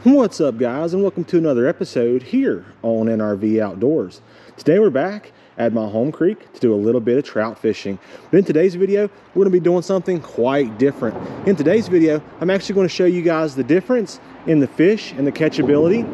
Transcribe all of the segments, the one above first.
What's up, guys, and welcome to another episode here on NRV Outdoors. Today we're back at my home creek to do a little bit of trout fishing. But in today's video, we're going to be doing something quite different. In today's video, I'm actually going to show you guys the difference in the fish and the catchability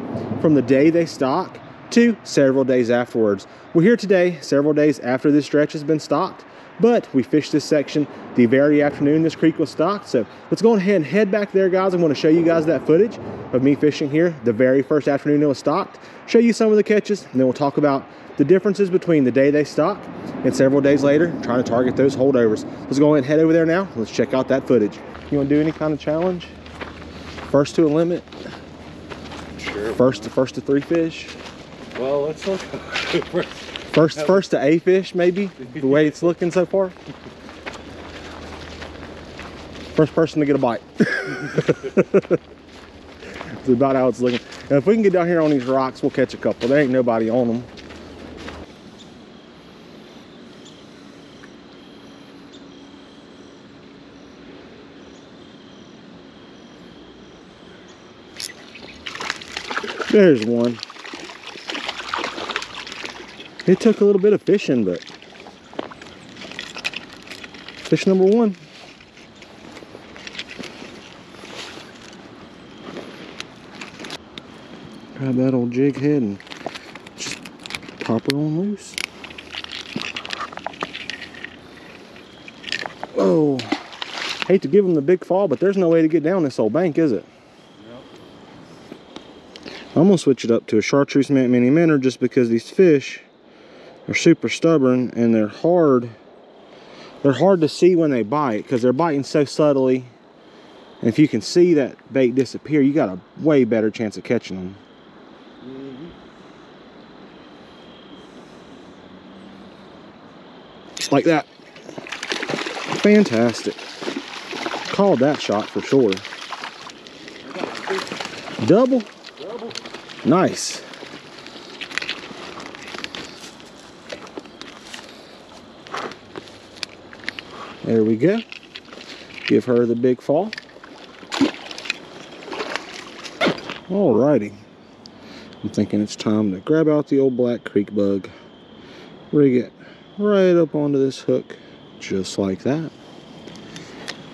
from the day they stock to several days afterwards. We're here today, several days after this stretch has been stocked, but we fished this section the very afternoon this creek was stocked. So let's go ahead and head back there, guys. I'm going to show you guys that footage of me fishing here the very first afternoon it was stocked, show you some of the catches, and then we'll talk about the differences between the day they stock and several days later, trying to target those holdovers. Let's go ahead and head over there now. Let's check out that footage. You want to do any kind of challenge? First to a limit? Sure. First to three fish? Well, let's look. First to a fish, maybe, the way it's looking so far. First person to get a bite. That's about how it's looking. And if we can get down here on these rocks, we'll catch a couple. There ain't nobody on them. There's one. It took a little bit of fishing, but fish number one. Grab that old jig head and just pop her on loose. Oh, hate to give them the big fall, but there's no way to get down this old bank, is it? I'm gonna switch it up to a chartreuse mini minnow just because these fish are super stubborn and they're hard to see when they bite because they're biting so subtly. And if you can see that bait disappear, you got a way better chance of catching them. Like that. Fantastic. Called that shot for sure. Double? Nice. There we go. Give her the big fall. Alrighty. I'm thinking it's time to grab out the old black creek bug, rig it right up onto this hook, just like that.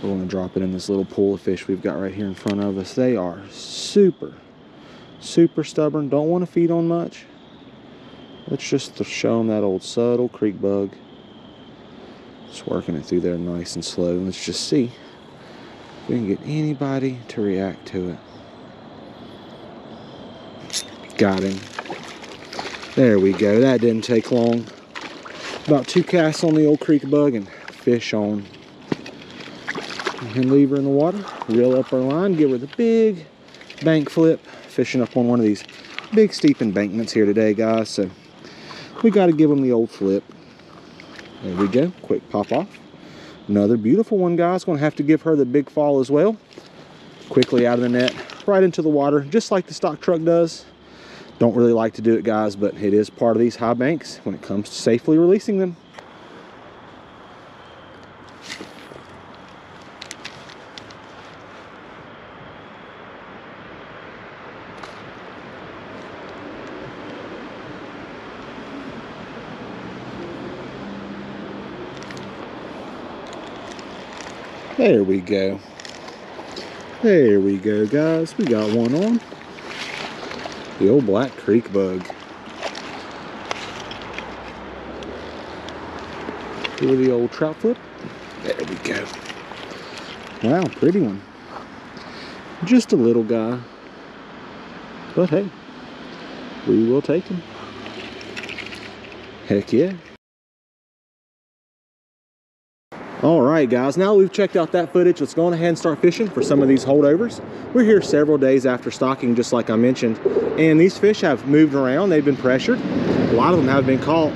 We're going to drop it in this little pool of fish we've got right here in front of us. They are super stubborn. Don't want to feed on much. Let's just show them that old subtle creek bug. Just working it through there nice and slow. Let's just see if we can get anybody to react to it. Got him. There we go. That didn't take long. About 2 casts on the old creek bug and fish on. And leave her in the water. Reel up our line. Give her the big bank flip. Fishing up on one of these big steep embankments here today, guys. So we got to give them the old flip. There we go. Quick pop off. Another beautiful one, guys. Going to have to give her the big fall as well. Quickly out of the net, right into the water, just like the stock truck does. Don't really like to do it, guys, but it is part of these high banks when it comes to safely releasing them. There we go. There we go, guys. We got one on. The old black creek bug. Do the old trout flip. There we go. Wow, pretty one. Just a little guy. But hey, we will take him. Heck yeah. All right, guys, now we've checked out that footage, let's go on ahead and start fishing for some of these holdovers. We're here several days after stocking, just like I mentioned, and these fish have moved around. They've been pressured. A lot of them have been caught.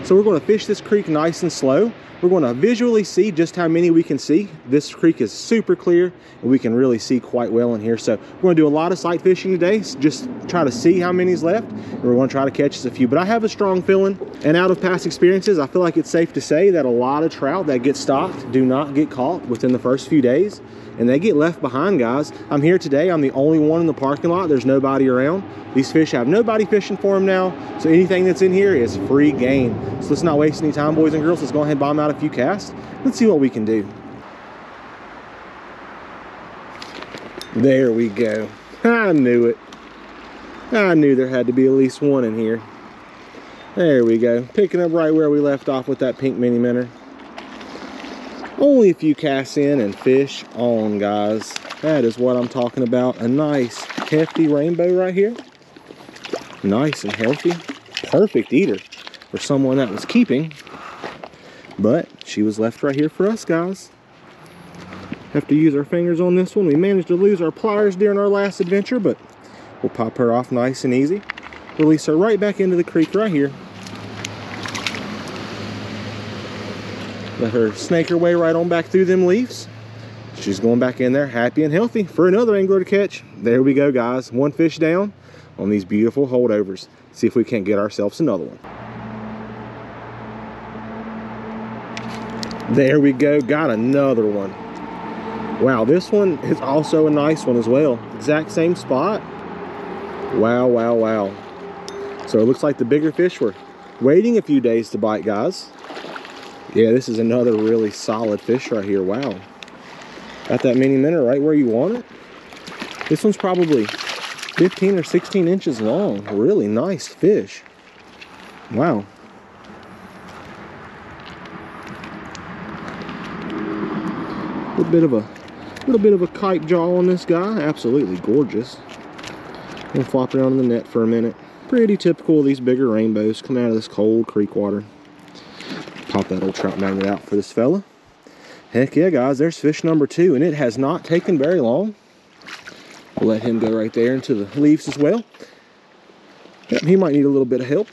So we're going to fish this creek nice and slow. we're going to visually see just how many we can see. This creek is super clear and we can really see quite well in here. So we're going to do a lot of sight fishing today, just try to see how many's left, and we're going to try to catch us a few. But I have a strong feeling, and out of past experiences, I feel like it's safe to say that a lot of trout that get stocked do not get caught within the first few days, and they get left behind, guys. I'm here today, I'm the only one in the parking lot. There's nobody around. These fish have nobody fishing for them now, so anything that's in here is free game. So let's not waste any time, boys and girls. Let's go ahead and bomb out a few casts. Let's see what we can do. There we go. I knew it. I knew there had to be at least one in here. There we go. Picking up right where we left off with that pink mini minnow. Only a few casts in and fish on, guys. That is what I'm talking about. A nice hefty rainbow right here. Nice and healthy. Perfect eater for someone that was keeping. But she was left right here for us, guys. Have to use our fingers on this one. We managed to lose our pliers during our last adventure, but we'll pop her off nice and easy. Release her right back into the creek right here. Let her snake her way right on back through them leaves. She's going back in there happy and healthy for another angler to catch. There we go, guys. One fish down on these beautiful holdovers. See if we can't get ourselves another one. There we go, got another one. Wow, this one is also a nice one as well. Exact same spot. Wow, wow, wow. So it looks like the bigger fish were waiting a few days to bite, guys. Yeah, this is another really solid fish right here. Wow. Got that mini minnow right where you want it. This one's probably 15 or 16 inches long. Really nice fish. Wow. A little bit of a kite jaw on this guy. Absolutely gorgeous. And flop around in the net for a minute. Pretty typical of these bigger rainbows coming out of this cold creek water. Pop that old trout magnet out for this fella. Heck yeah, guys, there's fish number 2, and it has not taken very long. We'll let him go right there into the leaves as well. Yep, he might need a little bit of help.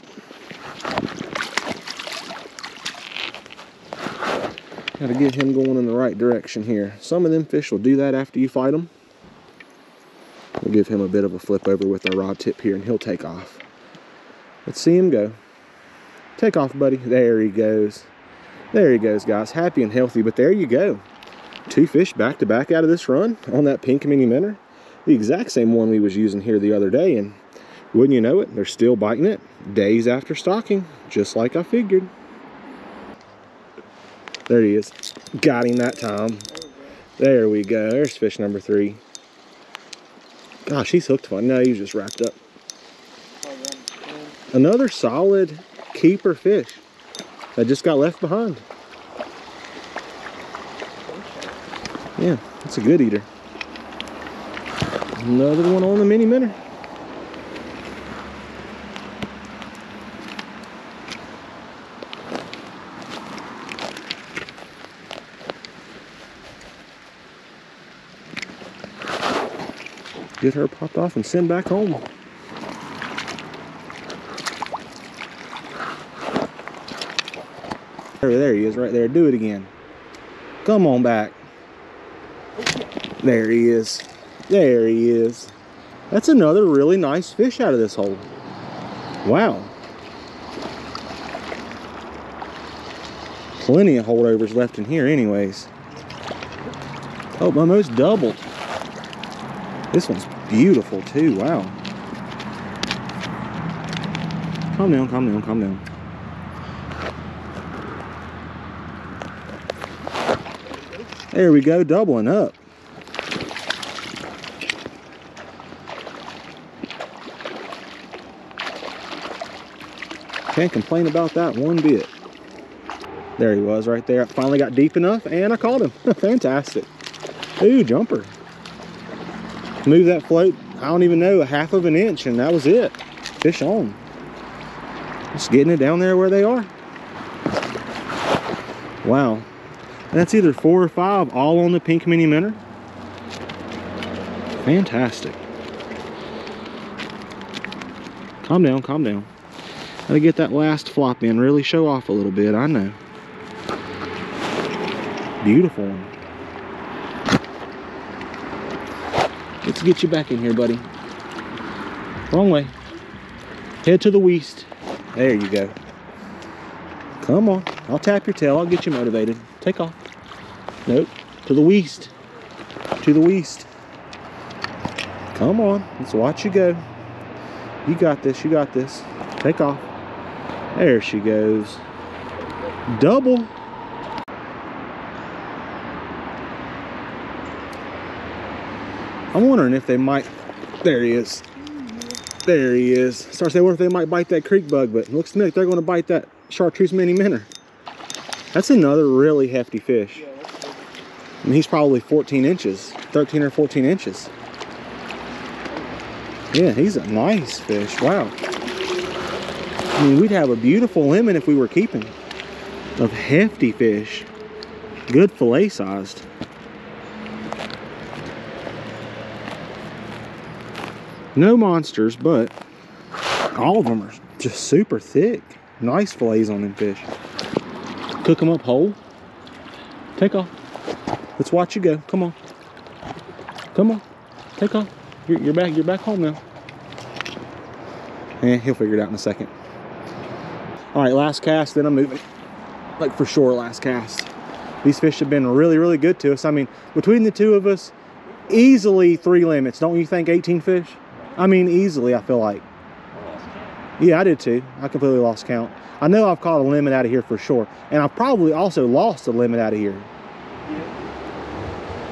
Gotta get him going in the right direction here. Some of them fish will do that after you fight them. We'll give him a bit of a flip over with our rod tip here, and he'll take off. Let's see him go. Take off, buddy. There he goes. There he goes, guys. Happy and healthy, but there you go. 2 fish back to back out of this run on that pink mini minnow. The exact same one we was using here the other day, and wouldn't you know it, they're still biting it days after stocking, just like I figured. There he is. Got him that time. There we go. There's fish number 3. Gosh, he's hooked fun. No, he's just wrapped up. Another solid keeper fish that just got left behind. Yeah, it's a good eater. Another one on the mini minnow. Get her popped off and send back home. There he is right there. Do it again. Come on back. There he is. There he is. That's another really nice fish out of this hole. Wow. Plenty of holdovers left in here anyways. Oh, almost doubled. This one's beautiful too. Wow. Calm down, calm down, calm down. There we go, doubling up. Can't complain about that one bit. There he was right there. I finally got deep enough and I caught him. Fantastic. Ooh, jumper. Move that float, I don't even know, 1/2 of an inch, and that was it. Fish on. Just getting it down there where they are. Wow. That's either 4 or 5, all on the pink mini minnow. Fantastic. Calm down, calm down. Gotta get that last flop in, really show off a little bit, I know. Beautiful one. Let's get you back in here, buddy. Wrong way. Head to the west. There you go. Come on. I'll tap your tail. I'll get you motivated. Take off. Nope. To the west. To the west. Come on. Let's watch you go. You got this. You got this. Take off. There she goes. Double. I'm wondering if they might. There he is. There he is. Starts to wonder if they might bite that creek bug, but it looks to me like they're going to bite that chartreuse mini minnow. That's another really hefty fish. I mean, he's probably 14 inches, 13 or 14 inches. Yeah, he's a nice fish. Wow. I mean, we'd have a beautiful limit if we were keeping of hefty fish. Good fillet sized. No monsters, but all of them are just super thick. Nice fillets on them fish. Cook them up whole. Take off. Let's watch you go. Come on. Come on. Take off. You're back home now. And he'll figure it out in a second. All right, last cast, then I'm moving. Like for sure, last cast. These fish have been really, really good to us. I mean, between the two of us, easily 3 limits. Don't you think 18 fish? I mean, easily, I feel like. Yeah, I did too. I completely lost count. I know I've caught a limit out of here for sure. And I've probably also lost a limit out of here.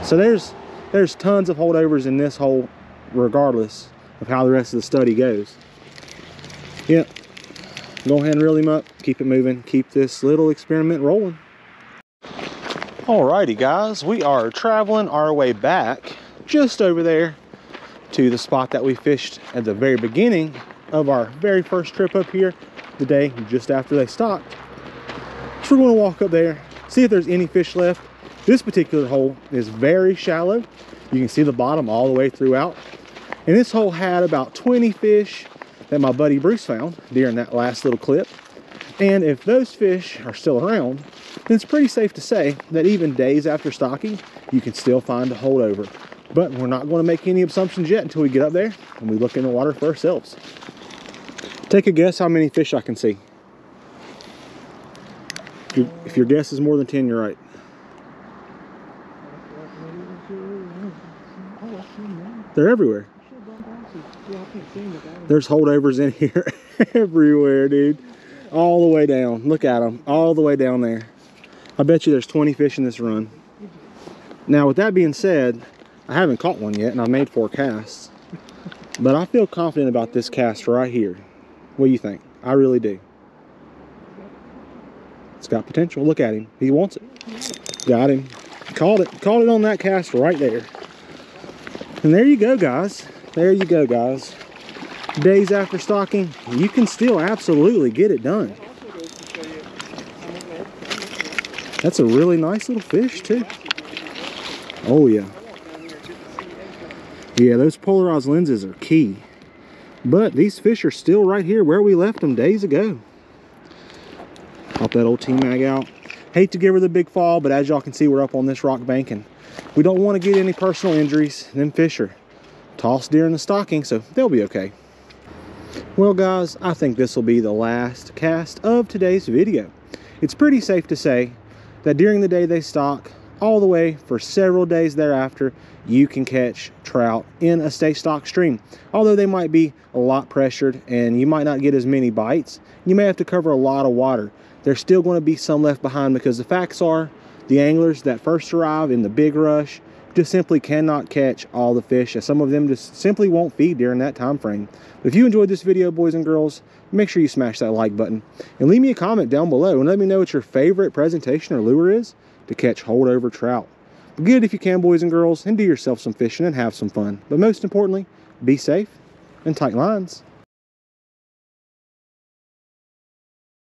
So there's tons of holdovers in this hole, regardless of how the rest of the study goes. Yep. Go ahead and reel him up. Keep it moving. Keep this little experiment rolling. Alrighty, guys. We are traveling our way back just over there to the spot that we fished at the very beginning of our very first trip up here, the day just after they stocked. So we're going to walk up there, see if there's any fish left. This particular hole is very shallow. You can see the bottom all the way throughout. And this hole had about 20 fish that my buddy Bruce found during that last little clip. And if those fish are still around, then it's pretty safe to say that even days after stocking, you can still find a holdover. But we're not going to make any assumptions yet until we get up there and we look in the water for ourselves. Take a guess how many fish I can see. If your guess is more than 10, you're right. They're everywhere. There's holdovers in here everywhere, dude. All the way down. Look at them. All the way down there. I bet you there's 20 fish in this run. Now, with that being said, I haven't caught one yet, and I made 4 casts. But I feel confident about this cast right here. What do you think? I really do. It's got potential. Look at him. He wants it. Got him. Caught it. Caught it on that cast right there. And there you go, guys. There you go, guys. Days after stocking, you can still absolutely get it done. That's a really nice little fish, too. Oh, yeah. Yeah, those polarized lenses are key. But these fish are still right here where we left them days ago. Pop that old T-mag out. Hate to give her the big fall, but as y'all can see, we're up on this rock bank, and we don't want to get any personal injuries. Them fish are tossed during the stocking, so they'll be okay. Well, guys, I think this will be the last cast of today's video. It's pretty safe to say that during the day they stock, all the way for several days thereafter, you can catch trout in a stay stock stream. Although they might be a lot pressured and you might not get as many bites, you may have to cover a lot of water. There's still going to be some left behind, because the facts are the anglers that first arrive in the big rush just simply cannot catch all the fish, as some of them just simply won't feed during that time frame. But if you enjoyed this video, boys and girls, make sure you smash that like button and leave me a comment down below and let me know what your favorite presentation or lure is to catch holdover trout. Get it if you can, boys and girls, and do yourself some fishing and have some fun. But most importantly, be safe and tight lines.